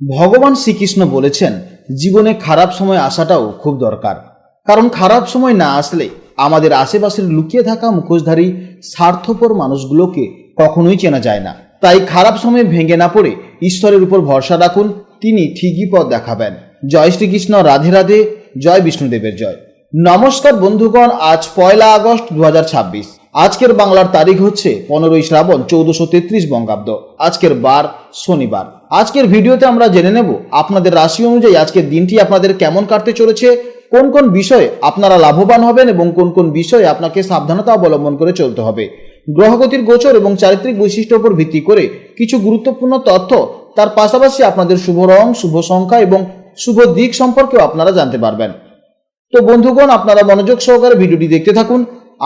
ভগবান শ্রীকৃষ্ণ বলেছেন জীবনে খারাপ সময় আসাটাও খুব দরকার। কারণ খারাপ সময় না আসলে আমাদের আশেপাশের লুকিয়ে থাকা মুখোশধারী স্বার্থপর মানুষগুলোকে কখনোই চেনা যায় না। তাই খারাপ সময়ে ভেঙে না পড়ে ঈশ্বরের উপর ভরসা রাখুন, তিনি ঠিকই পথ দেখাবেন। জয় শ্রীকৃষ্ণ, রাধে রাধে, জয় বিষ্ণুদেবের জয়। নমস্কার বন্ধুগণ, আজ 1 আগস্ট 2026। আজকের বাংলার তারিখ হচ্ছে 15 শ্রাবণ 1433 বঙ্গাব্দ। আজকের বার শনিবার। আজকের ভিডিওতে আমরা জেনে নেব আপনাদের রাশি অনুযায়ী আজকের দিনটি আপনাদের কেমন কাটতে চলেছে, কোন কোন বিষয়ে আপনারা লাভবান হবেন এবং কোন কোন বিষয়ে আপনাকে সাবধানতা অবলম্বন করে চলতে হবে। গ্রহগতির গোচর এবং চারিত্রিক বৈশিষ্ট্যের উপর ভিত্তি করে কিছু গুরুত্বপূর্ণ তথ্য, তার পাশাপাশি আপনাদের শুভ রং, শুভ সংখ্যা এবং শুভ দিক সম্পর্কেও আপনারা জানতে পারবেন। তো বন্ধুগণ, আপনারা মনোযোগ সহকারে ভিডিওটি দেখতে থাকুন,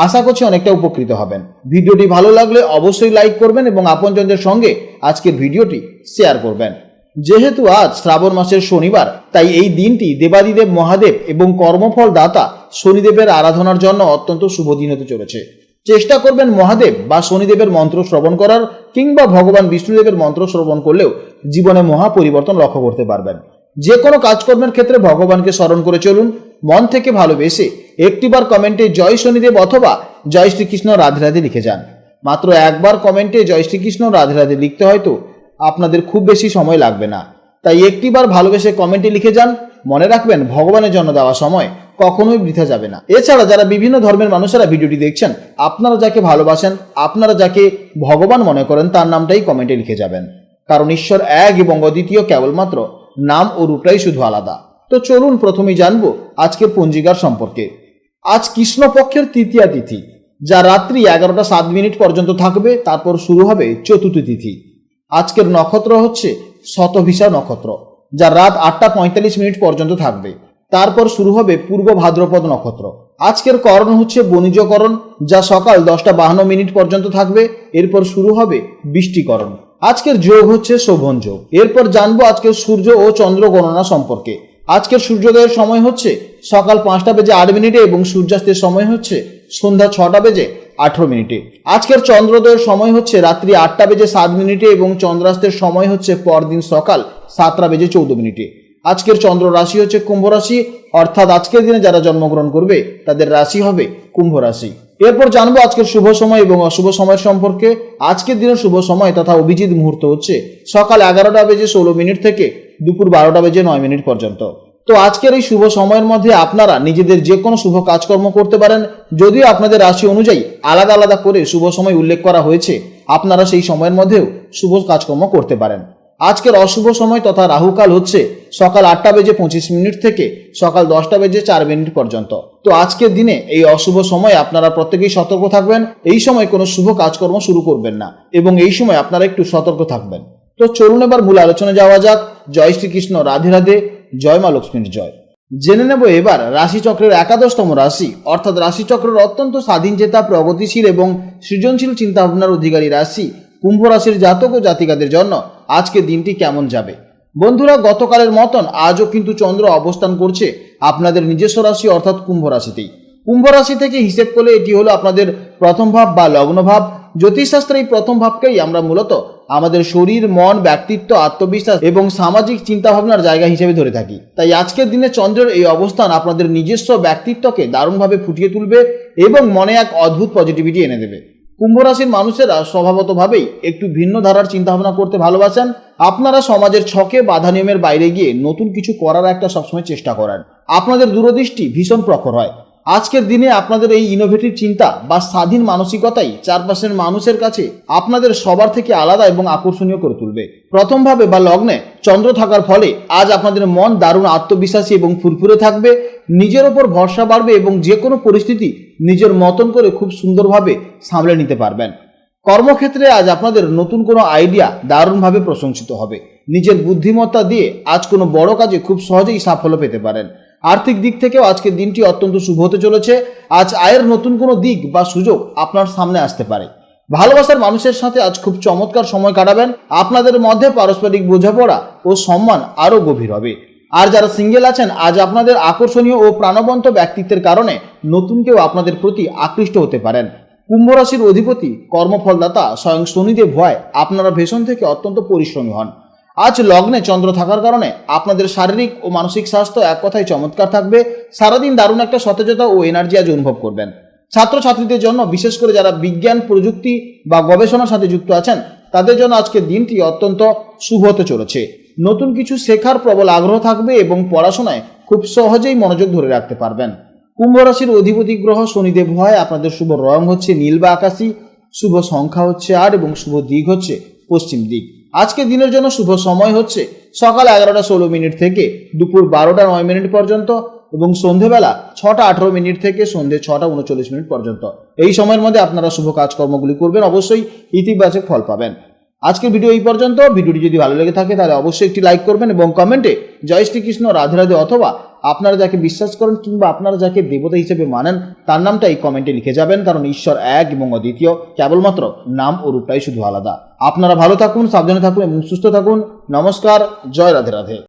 আশা করছি অনেকটা উপকৃত হবেন। ভিডিওটি ভালো লাগলে অবশ্যই লাইক করবেন এবং আপনজনদের সঙ্গে আজকের ভিডিওটি শেয়ার করবেন। যেহেতু আজ শ্রাবণ মাসের শনিবার, তাই এই দিনটি দেবাদিদেব মহাদেব এবং কর্মফল দাতা শনিদেবের আরাধনার জন্য অত্যন্ত শুভ দিন হতে চলেছে। চেষ্টা করবেন মহাদেব বা শনিদেবের মন্ত্র শ্রবণ করার, কিংবা ভগবান বিষ্ণুদেবের মন্ত্র শ্রবণ করলেও জীবনে মহা পরিবর্তন লক্ষ্য করতে পারবেন। যে কোনো কাজকর্মের ক্ষেত্রে ভগবানকে স্মরণ করে চলুন, মন থেকে ভালোবেসে একটিবার কমেন্টে জয় শনিদেব অথবা জয় শ্রীকৃষ্ণ রাধে রাধে লিখে যান। মাত্র একবার কমেন্টে জয় শ্রীকৃষ্ণ রাধে রাধে লিখতে হয়তো আপনাদের খুব বেশি সময় লাগবে না, তাই একটিবার ভালোবেসে কমেন্টে লিখে যান। মনে রাখবেন, ভগবানের জন্য দেওয়া সময় কখনোই বৃথা যাবে না। এছাড়া যারা বিভিন্ন ধর্মের মানুষেরা ভিডিওটি দেখছেন, আপনারা যাকে ভালোবাসেন, আপনারা যাকে ভগবান মনে করেন, তার নামটাই কমেন্টে লিখে যাবেন। কারণ ঈশ্বর এক এবং অদ্বিতীয়, কেবলমাত্র নাম ও রূপটাই শুধু আলাদা। তো চলুন প্রথমেই জানবো আজকের পঞ্জিকার সম্পর্কে। আজ কৃষ্ণপক্ষের তৃতীয়া তিথি, যা রাত্রি 11টা 7 মিনিট পর্যন্ত থাকবে। তারপর শুরু হবে চতুর্থী তিথি। আজকের নক্ষত্র হচ্ছে শতভিষা নক্ষত্র, যা রাত 8টা 45 মিনিট পর্যন্ত থাকবে। তারপর শুরু হবে পূর্ব ভাদ্রপদ নক্ষত্র। আজকের করণ হচ্ছে বণিজকরণ, যা সকাল 10টা 52 মিনিট পর্যন্ত থাকবে। এরপর শুরু হবে বৃষ্টিকরণ। আজকের যোগ হচ্ছে শোভন যোগ। এরপর জানবো আজকের সূর্য ও চন্দ্র গণনা সম্পর্কে। আজকের সূর্যোদয়ের সময় হচ্ছে সকাল 5টা বেজে 8 মিনিটে এবং সূর্যাস্তের সময় হচ্ছে সন্ধ্যা 6টা বেজে 18 মিনিটে। আজকের চন্দ্রোদয়ের সময় হচ্ছে রাত্রি 8টা বেজে 7 মিনিটে এবং চন্দ্রাস্তের সময় হচ্ছে পরদিন সকাল 7টা বেজে 14 মিনিটে। আজকের চন্দ্র রাশি হচ্ছে কুম্ভ রাশি, অর্থাৎ আজকের দিনে যারা জন্মগ্রহণ করবে তাদের রাশি হবে কুম্ভ রাশি। এরপর জানবো আজকের শুভ সময় এবং অশুভ সময়ের সম্পর্কে। আজকের দিনের শুভ সময় তথা অভিজিৎ মুহূর্ত হচ্ছে সকাল 11টা বেজে 16 মিনিট থেকে দুপুর 12টা বেজে 9 মিনিট পর্যন্ত। তো আজকের এই শুভ সময়ের মধ্যে আপনারা নিজেদের যে কোনো শুভ কাজকর্ম করতে পারেন। যদিও আপনাদের রাশি অনুযায়ী আলাদা আলাদা করে শুভ সময় উল্লেখ করা হয়েছে, আপনারা সেই সময়ের মধ্যেও শুভ কাজকর্ম করতে পারেন। আজকের অশুভ সময় তথা রাহুকাল হচ্ছে সকাল 8টা বেজে 25 মিনিট থেকে সকাল 10টা বেজে 4 মিনিট পর্যন্ত। তো আজকের দিনে এই অশুভ সময় আপনারা প্রত্যেকেই সতর্ক থাকবেন। এই সময় কোনো শুভ কাজকর্ম শুরু করবেন না এবং এই সময় আপনারা একটু সতর্ক থাকবেন। তো চলুন এবার মূল আলোচনা যাওয়া যাক। জয় শ্রীকৃষ্ণ, রাধে রাধে, জয় মা লক্ষ্মীর জয়। জেনে নেব এবার রাশিচক্রের 11তম রাশি, অর্থাৎ রাশিচক্রের অত্যন্ত স্বাধীনচেতা, প্রগতিশীল এবং সৃজনশীল চিন্তাভাবনার অধিকারী রাশি কুম্ভ রাশির জাতক ও জাতিকাদের জন্য আজকের দিনটি কেমন যাবে। বন্ধুরা, গতকালের মতন আজও কিন্তু চন্দ্র অবস্থান করছে আপনাদের নিজস্ব রাশি অর্থাৎ কুম্ভ রাশিতেই। কুম্ভ রাশি থেকে হিসেব করলে এটি হলো আপনাদের প্রথম ভাব বা লগ্ন ভাব। জ্যোতিষশাস্ত্রে এই প্রথম ভাবকেই আমরা মূলত আমাদের শরীর, মন, ব্যক্তিত্ব, আত্মবিশ্বাস এবং সামাজিক চিন্তাভাবনার জায়গা হিসেবে ধরে থাকি। তাই আজকের দিনে চন্দ্রের এই অবস্থান আপনাদের নিজস্ব ব্যক্তিত্বকে দারুণভাবে ফুটিয়ে তুলবে এবং মনে এক অদ্ভুত পজিটিভিটি এনে দেবে। কুম্ভ রাশির মানুষেরা স্বভাবতভাবেই একটু ভিন্ন ধারার চিন্তাভাবনা করতে ভালোবাসেন। আপনারা সমাজের ছকে বাধা নিয়মের বাইরে গিয়ে নতুন কিছু করার একটা সবসময় চেষ্টা করেন। আপনাদের দূরদৃষ্টি ভীষণ প্রখর হয়। আজকের দিনে আপনাদের এই ইনোভেটিভ চিন্তা বা স্বাধীন মানসিকতাই চারপাশের মানুষের কাছে আপনাদের সবার থেকে আলাদা এবং আকর্ষণীয় করে তুলবে। প্রথমভাবে বা লগ্নে চন্দ্র থাকার ফলে আজ আপনাদের মন দারুণ আত্মবিশ্বাসী এবং ফুরফুরে থাকবে। নিজের ওপর ভরসা বাড়বে এবং যে কোনো পরিস্থিতি নিজের মতন করে খুব সুন্দরভাবে সামলে নিতে পারবেন। কর্মক্ষেত্রে আজ আপনাদের নতুন কোনো আইডিয়া দারুণভাবে প্রশংসিত হবে। নিজের বুদ্ধিমত্তা দিয়ে আজ কোনো বড় কাজে খুব সহজেই সাফল্য পেতে পারেন। আর্থিক দিক থেকেও আজকের দিনটি অত্যন্ত শুভ হতে চলেছে। আজ আয়ের নতুন কোনো দিক বা সুযোগ আপনার সামনে আসতে পারে। ভালোবাসার মানুষের সাথে আজ খুব চমৎকার সময় কাটাবেন। আপনাদের মধ্যে পারস্পরিক বোঝাপড়া ও সম্মান আরও গভীর হবে। আর যারা সিঙ্গেল আছেন, আজ আপনাদের আকর্ষণীয় ও প্রাণবন্ত ব্যক্তিত্বের কারণে নতুন কেউ আপনাদের প্রতি আকৃষ্ট হতে পারেন। কুম্ভ রাশির অধিপতি কর্মফলদাতা স্বয়ং শনিদেব হওয়ায় আপনারা ভীষণ থেকে অত্যন্ত পরিশ্রমী হন। আজ লগ্নে চন্দ্র থাকার কারণে আপনাদের শারীরিক ও মানসিক স্বাস্থ্য এক কথায় চমৎকার থাকবে। সারাদিন দারুণ একটা সতেজতা ও এনার্জি আজ অনুভব করবেন। ছাত্রছাত্রীদের জন্য বিশেষ করে যারা বিজ্ঞান, প্রযুক্তি বা গবেষণার সাথে যুক্ত আছেন তাদের জন্য আজকের দিনটি অত্যন্ত শুভ হতে চলেছে। নতুন কিছু শেখার প্রবল আগ্রহ থাকবে এবং পড়াশোনায় খুব সহজেই মনোযোগ ধরে রাখতে পারবেন। কুম্ভ রাশির অধিপতি গ্রহ শনিদেব হয় আপনাদের শুভ রং হচ্ছে নীল বা আকাশী, শুভ সংখ্যা হচ্ছে 8 এবং শুভ দিক হচ্ছে পশ্চিম দিক। আজকে দিনের জন্য শুভ সময় হচ্ছে সকাল 11:16 থেকে দুপুর 12:09 পর্যন্ত এবং সন্ধেবেলা 6:18 থেকে সন্ধে 6:39 পর্যন্ত। এই সময়ের মধ্যে আপনারা শুভ কাজকর্মগুলি করবেন, অবশ্যই ইতিবাচক ফল পাবেন। আজকের ভিডিও এই পর্যন্ত। ভিডিওটি যদি ভালো লেগে থাকে তাহলে অবশ্যই একটি লাইক করবেন এবং কমেন্টে জয় শ্রীকৃষ্ণ, রাধে রাধে অথবা আপনারা যাকে বিশ্বাস করেন কিংবা আপনারা যাকে দেবতা হিসেবে মানেন তার নামটা এই কমেন্টে লিখে যাবেন, কারণ ঈশ্বর এক এবং অদ্বিতীয়, কেবলমাত্র নাম ও রূপটাই শুধু আলাদা। আপনারা ভালো থাকুন, সাবধানে থাকুন এবং সুস্থ থাকুন। নমস্কার, জয় রাধে রাধে।